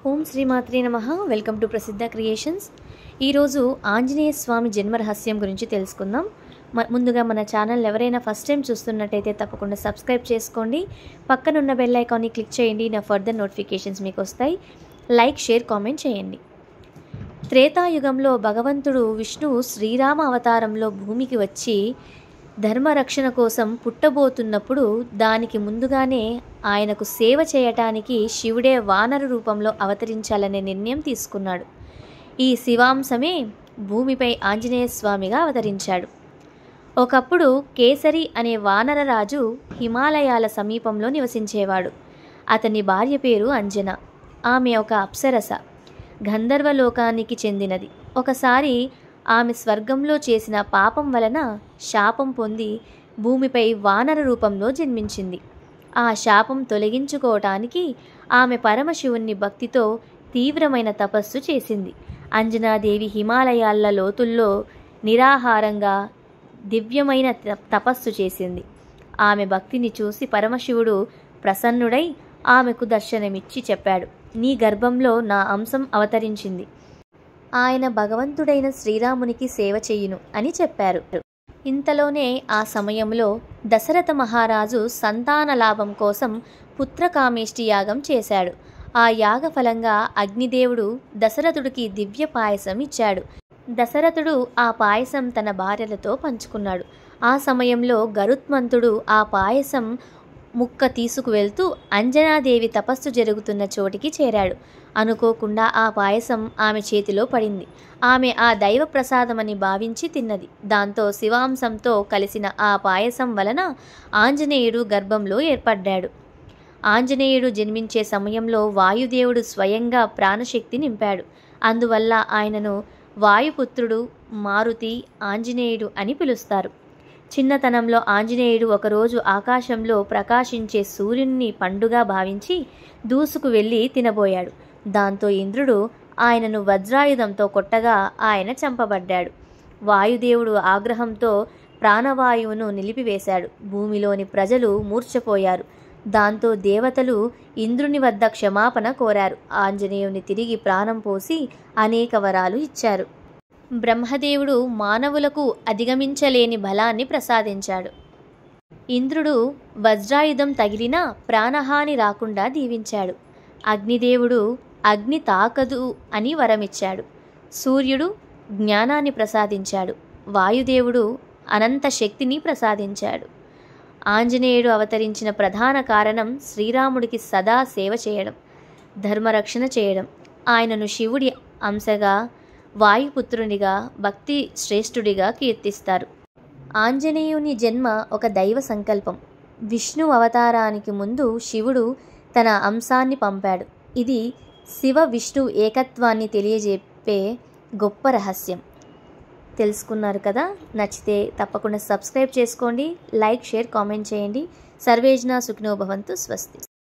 ఓం శ్రీమాత్రే నమః. Welcome to ప్రసిద్ధ క్రియేషన్స్. ఈరోజు ఆంజనేయ స్వామి జన్మ రహస్యం గురించి తెలుసుకుందాం. ముందుగా మన ఛానల్ ఎవరైనా ఫస్ట్ టైం చూస్తున్నట్టయితే తప్పకుండా సబ్స్క్రైబ్ చేసుకోండి. పక్కనున్న బెల్ ఐకాన్ని క్లిక్ చేయండి. నా ఫర్దర్ నోటిఫికేషన్స్ మీకు వస్తాయి. లైక్, షేర్, కామెంట్ చేయండి. త్రేతాయుగంలో భగవంతుడు విష్ణువు శ్రీరామ అవతారంలో భూమికి వచ్చి ధర్మరక్షణ కోసం పుట్టబోతున్నప్పుడు దానికి ముందుగానే ఆయనకు సేవ చేయటానికి శివుడే వానర రూపంలో అవతరించాలనే నిర్ణయం తీసుకున్నాడు. ఈ శివాంశమే భూమిపై ఆంజనేయ స్వామిగా అవతరించాడు. ఒకప్పుడు కేసరి అనే వానర రాజు హిమాలయాల సమీపంలో నివసించేవాడు. అతని భార్య పేరు అంజన. ఆమె ఒక అప్సరస, గంధర్వలోకానికి చెందినది. ఒకసారి ఆమె స్వర్గంలో చేసిన పాపం వలన శాపం పొంది భూమిపై వానర రూపంలో జన్మించింది. ఆ శాపం తొలగించుకోవటానికి ఆమె పరమశివుణ్ణి భక్తితో తీవ్రమైన తపస్సు చేసింది. అంజనాదేవి హిమాలయాల లోతుల్లో నిరాహారంగా దివ్యమైన తపస్సు చేసింది. ఆమె భక్తిని చూసి పరమశివుడు ప్రసన్నుడై ఆమెకు దర్శనమిచ్చి చెప్పాడు, నీ గర్భంలో నా అంశం అవతరించింది. ఆయన భగవంతుడైన శ్రీరామునికి సేవ చెయ్యును అని చెప్పారు. ఇంతలోనే ఆ సమయంలో దశరథ మహారాజు సంతాన లాభం కోసం పుత్రకామేష్టి యాగం చేశాడు. ఆ యాగ ఫలంగా అగ్నిదేవుడు దశరథుడికి దివ్య పాయసం ఇచ్చాడు. దశరథుడు ఆ పాయసం తన భార్యలతో పంచుకున్నాడు. ఆ సమయంలో గరుత్మంతుడు ఆ పాయసం ముక్క తీసుకువెళ్తూ అంజనాదేవి తపస్సు జరుగుతున్న చోటికి చేరాడు. అనుకోకుండా ఆ పాయసం ఆమె చేతిలో పడింది. ఆమె ఆ దైవ ప్రసాదమని భావించి తిన్నది. దాంతో శివాంశంతో కలిసిన ఆ పాయసం వలన ఆంజనేయుడు గర్భంలో ఏర్పడ్డాడు. ఆంజనేయుడు జన్మించే సమయంలో వాయుదేవుడు స్వయంగా ప్రాణశక్తి నింపాడు. అందువల్ల ఆయనను వాయుపుత్రుడు, మారుతి, ఆంజనేయుడు అని పిలుస్తారు. చిన్నతనంలో ఆంజనేయుడు ఒకరోజు ఆకాశంలో ప్రకాశించే సూర్యుని పండుగా భావించి దూసుకు వెళ్ళి తినబోయాడు. దాంతో ఇంద్రుడు ఆయనను వజ్రాయుధంతో కొట్టగా ఆయన చంపబడ్డాడు. వాయుదేవుడు ఆగ్రహంతో ప్రాణవాయువును నిలిపివేశాడు. భూమిలోని ప్రజలు మూర్ఛపోయారు. దాంతో దేవతలు ఇంద్రుని వద్ద క్షమాపణ కోరారు. ఆంజనేయుని తిరిగి ప్రాణం పోసి అనేక వరాలు ఇచ్చారు. బ్రహ్మదేవుడు మానవులకు అధిగమించలేని బలాన్ని ప్రసాదించాడు. ఇంద్రుడు వజ్రాయుధం తగిలినా ప్రాణహాని రాకుండా దీవించాడు. అగ్నిదేవుడు అగ్ని తాకదు అని వరమిచ్చాడు. సూర్యుడు జ్ఞానాన్ని ప్రసాదించాడు. వాయుదేవుడు అనంత శక్తిని ప్రసాదించాడు. ఆంజనేయుడు అవతరించిన ప్రధాన కారణం శ్రీరాముడికి సదా సేవ చేయడం, ధర్మరక్షణ చేయడం. ఆయనను శివుడి అంశగా, వాయుపుత్రునిగా, భక్తి శ్రేష్ఠుడిగా కీర్తిస్తారు. ఆంజనేయుని జన్మ ఒక దైవ సంకల్పం. విష్ణు అవతారానికి ముందు శివుడు తన అంశాన్ని పంపాడు. ఇది శివ విష్ణు ఏకత్వాన్ని తెలియజెప్పే గొప్ప రహస్యం. తెలుసుకున్నారు కదా? నచ్చితే తప్పకుండా సబ్స్క్రైబ్ చేసుకోండి. లైక్, షేర్, కామెంట్ చేయండి. సర్వేజన సుఖినో భవంతు. స్వస్తి.